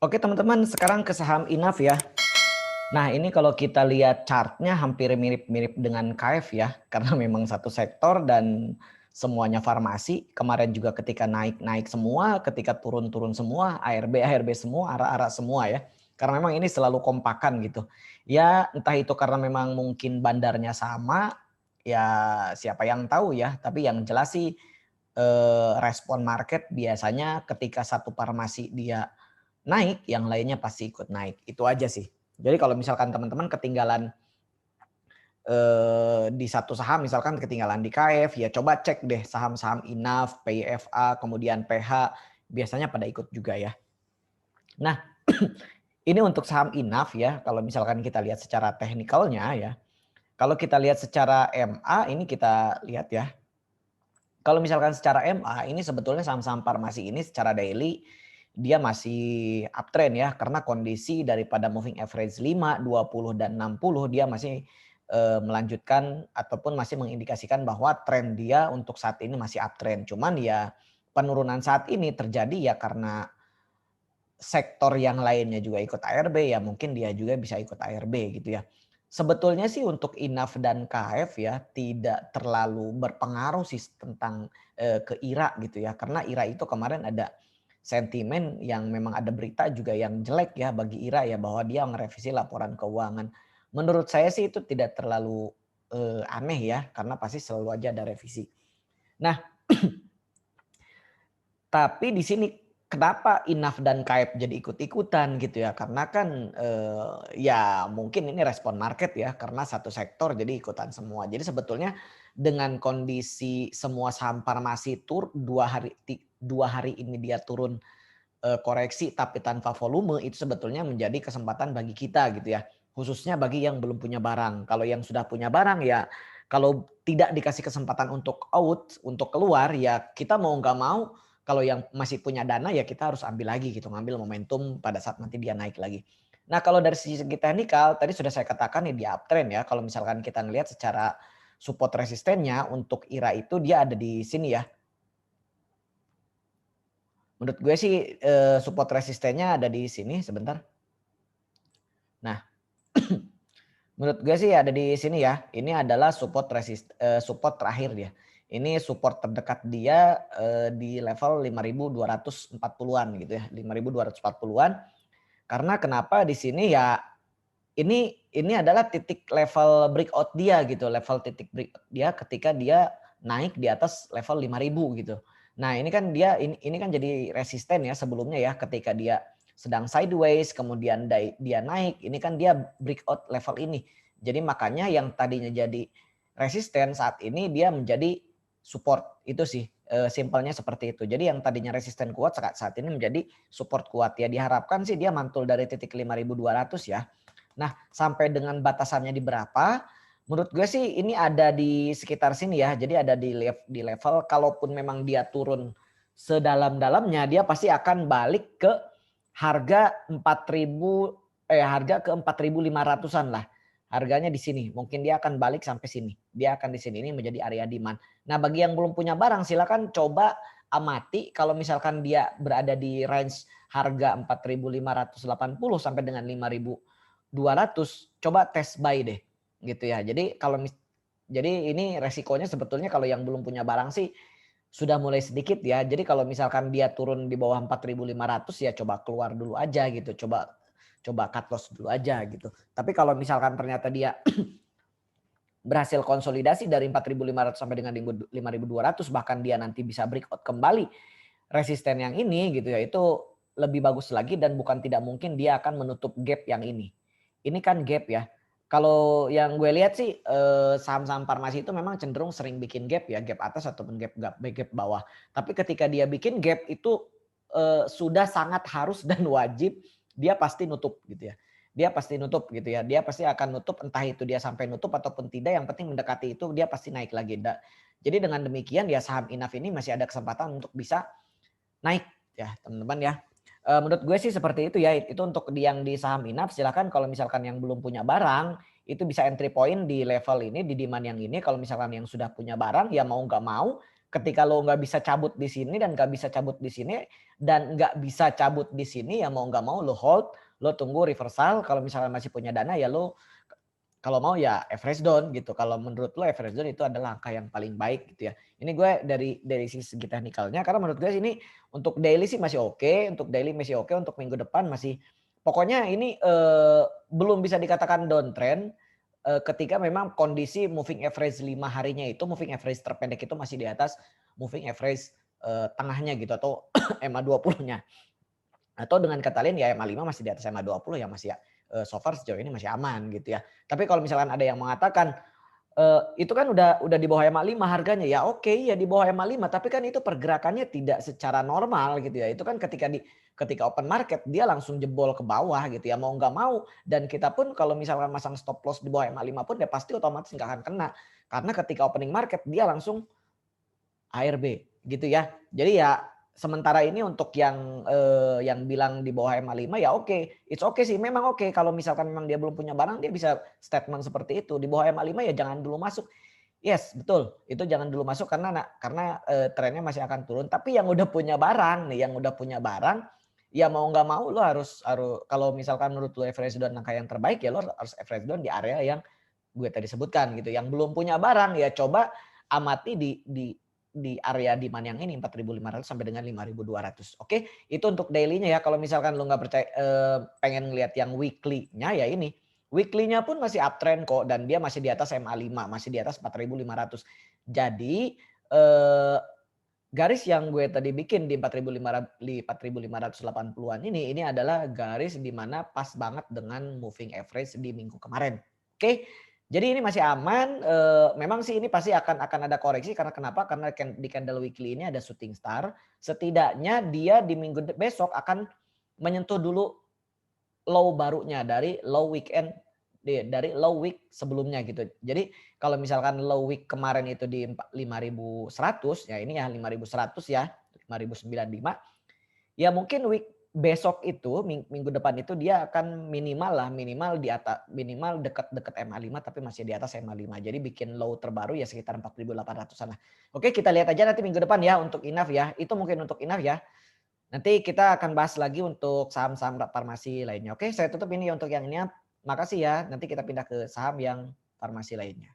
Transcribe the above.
Oke teman-teman, sekarang ke saham Inaf ya. Nah ini kalau kita lihat chartnya hampir mirip-mirip dengan KF ya. Karena memang satu sektor dan semuanya farmasi. Kemarin juga ketika naik-naik semua, ketika turun-turun semua, ARB semua, ARA semua ya. Karena memang ini selalu kompakan gitu. Ya entah itu karena memang mungkin bandarnya sama, ya siapa yang tahu ya. Tapi yang jelas sih respon market biasanya ketika satu farmasi dia naik, yang lainnya pasti ikut naik. Itu aja sih. Jadi kalau misalkan teman-teman ketinggalan di satu saham, misalkan ketinggalan di KF, ya coba cek deh saham-saham Inaf, PIFA, kemudian PH, biasanya pada ikut juga ya. Nah, ini untuk saham Inaf ya, kalau misalkan kita lihat secara teknikalnya ya. Kalau kita lihat secara MA, ini kita lihat ya. Kalau misalkan secara MA, ini sebetulnya saham-saham farmasi ini secara daily dia masih uptrend ya, karena kondisi daripada moving average 5, 20 dan 60 dia masih melanjutkan ataupun masih mengindikasikan bahwa tren dia untuk saat ini masih uptrend. Cuman ya penurunan saat ini terjadi ya karena sektor yang lainnya juga ikut ARB, ya mungkin dia juga bisa ikut ARB gitu ya. Sebetulnya sih untuk Inaf dan KF ya tidak terlalu berpengaruh sih tentang ke IRA gitu ya. Karena IRA itu kemarin ada sentimen yang memang ada berita juga yang jelek ya bagi IRA ya, bahwa dia ngerevisi laporan keuangan. Menurut saya sih itu tidak terlalu aneh ya, karena pasti selalu aja ada revisi. Nah, tapi di sini kenapa Inaf dan KF jadi ikut-ikutan gitu ya, karena kan ya mungkin ini respon market ya, karena satu sektor jadi ikutan semua. Jadi sebetulnya dengan kondisi semua saham farmasi 2 hari ini dia turun koreksi tapi tanpa volume, itu sebetulnya menjadi kesempatan bagi kita gitu ya. Khususnya bagi yang belum punya barang. Kalau yang sudah punya barang ya kalau tidak dikasih kesempatan untuk out, untuk keluar, ya kita mau nggak mau kalau yang masih punya dana ya kita harus ambil lagi gitu, ngambil momentum pada saat nanti dia naik lagi. Nah kalau dari segi teknikal tadi sudah saya katakan ya di uptrend ya, kalau misalkan kita ngelihat secara support resistennya untuk IRA itu dia ada di sini ya. Menurut gue sih support resistennya ada di sini sebentar. Nah, menurut gue sih ada di sini ya. Ini adalah support terakhir dia. Ini support terdekat dia di level 5.240-an gitu ya. 5.240-an. Karena kenapa di sini ya ini adalah titik level breakout dia gitu. Level titik breakout dia ketika dia naik di atas level 5.000 gitu. Nah, ini kan ini kan jadi resisten ya sebelumnya ya, ketika dia sedang sideways kemudian dia naik, ini kan dia breakout level ini. Jadi makanya yang tadinya jadi resisten saat ini dia menjadi support. Itu sih simpelnya seperti itu. Jadi yang tadinya resisten kuat saat ini menjadi support kuat ya. Diharapkan sih dia mantul dari titik 5.200 ya. Nah, sampai dengan batasannya di berapa? Menurut gue sih ini ada di sekitar sini ya. Jadi ada di level kalaupun memang dia turun sedalam-dalamnya, dia pasti akan balik ke harga 4.000 harga ke 4.500-an lah. Harganya di sini. Mungkin dia akan balik sampai sini. Dia akan di sini, ini menjadi area demand. Nah, bagi yang belum punya barang silakan coba amati kalau misalkan dia berada di range harga 4.580 sampai dengan 5.200, coba tes buy deh gitu ya. Jadi ini resikonya sebetulnya kalau yang belum punya barang sih sudah mulai sedikit ya. Jadi kalau misalkan dia turun di bawah 4.500 ya coba keluar dulu aja gitu. Coba cut loss dulu aja gitu. Tapi kalau misalkan ternyata dia berhasil konsolidasi dari 4.500 sampai dengan 5.200, bahkan dia nanti bisa breakout kembali resisten yang ini gitu ya, itu lebih bagus lagi dan bukan tidak mungkin dia akan menutup gap yang ini. Ini kan gap ya. Kalau yang gue lihat sih saham-saham farmasi itu memang cenderung sering bikin gap ya, gap atas ataupun gap bawah. Tapi ketika dia bikin gap itu sudah sangat harus dan wajib dia pasti nutup gitu ya. Dia pasti nutup gitu ya. Dia pasti akan nutup, entah itu dia sampai nutup ataupun tidak, yang penting mendekati itu dia pasti naik lagi. Jadi dengan demikian ya saham Inaf ini masih ada kesempatan untuk bisa naik ya teman-teman ya. Menurut gue sih seperti itu ya. Itu untuk yang di saham Inaf, silakan kalau misalkan yang belum punya barang itu bisa entry point di level ini, di demand yang ini. Kalau misalkan yang sudah punya barang ya mau nggak mau ketika lo nggak bisa cabut di sini dan nggak bisa cabut di sini dan nggak bisa cabut di sini, ya mau nggak mau lo hold, lo tunggu reversal. Kalau misalnya masih punya dana ya lo kalau mau ya average down gitu. Kalau menurut lo average down itu adalah langkah yang paling baik gitu ya. Ini gue dari segi teknikalnya, karena menurut gue ini untuk daily sih masih oke, untuk daily masih oke, untuk minggu depan masih pokoknya ini belum bisa dikatakan downtrend ketika memang kondisi moving average 5 harinya itu, moving average terpendek itu masih di atas moving average tengahnya gitu atau MA20-nya. Atau dengan kata lain ya MA5 masih di atas MA20 ya masih ya so far sejauh ini masih aman gitu ya. Tapi kalau misalkan ada yang mengatakan itu kan udah di bawah MA5 harganya, ya oke ya di bawah MA5 tapi kan itu pergerakannya tidak secara normal gitu ya. Itu kan ketika open market dia langsung jebol ke bawah gitu ya mau nggak mau, dan kita pun kalau misalkan masang stop loss di bawah MA5 pun ya pasti otomatis nggak akan kena. Karena ketika opening market dia langsung ARB gitu ya. Jadi ya sementara ini untuk yang bilang di bawah MA5 ya oke, it's okay sih, memang oke kalau misalkan memang dia belum punya barang dia bisa statement seperti itu. Di bawah MA5 ya jangan dulu masuk. Yes, betul. Itu jangan dulu masuk karena trennya masih akan turun. Tapi yang udah punya barang nih, yang udah punya barang, ya mau nggak mau lo harus kalau misalkan menurut lo average down angka yang terbaik ya lo harus average down di area yang gue tadi sebutkan gitu. Yang belum punya barang ya coba amati di area demand yang ini 4.500 sampai dengan 5.200. Oke, itu untuk daily-nya ya. Kalau misalkan lu nggak percaya pengen ngelihat yang weekly-nya ya ini. Weekly-nya pun masih uptrend kok dan dia masih di atas MA5, masih di atas 4.500. Jadi garis yang gue tadi bikin di 4.580-an ini adalah garis di mana pas banget dengan moving average di minggu kemarin. Oke. Jadi ini masih aman, memang sih ini pasti akan ada koreksi karena kenapa? Karena di candle weekly ini ada shooting star, setidaknya dia di minggu besok akan menyentuh dulu low barunya dari low weekend, dari low week sebelumnya gitu. Jadi kalau misalkan low week kemarin itu di 5.100 ya ini ya 5.100 ya, 5.095 ya mungkin week besok itu minggu depan itu dia akan minimal di atas, minimal dekat MA5 tapi masih di atas MA5. Jadi bikin low terbaru ya sekitar 4.800-an lah. Oke, kita lihat aja nanti minggu depan ya untuk enough ya. Itu mungkin untuk enough ya. Nanti kita akan bahas lagi untuk saham-saham farmasi lainnya. Oke, saya tutup ini untuk yang ini. Makasih ya. Nanti kita pindah ke saham yang farmasi lainnya.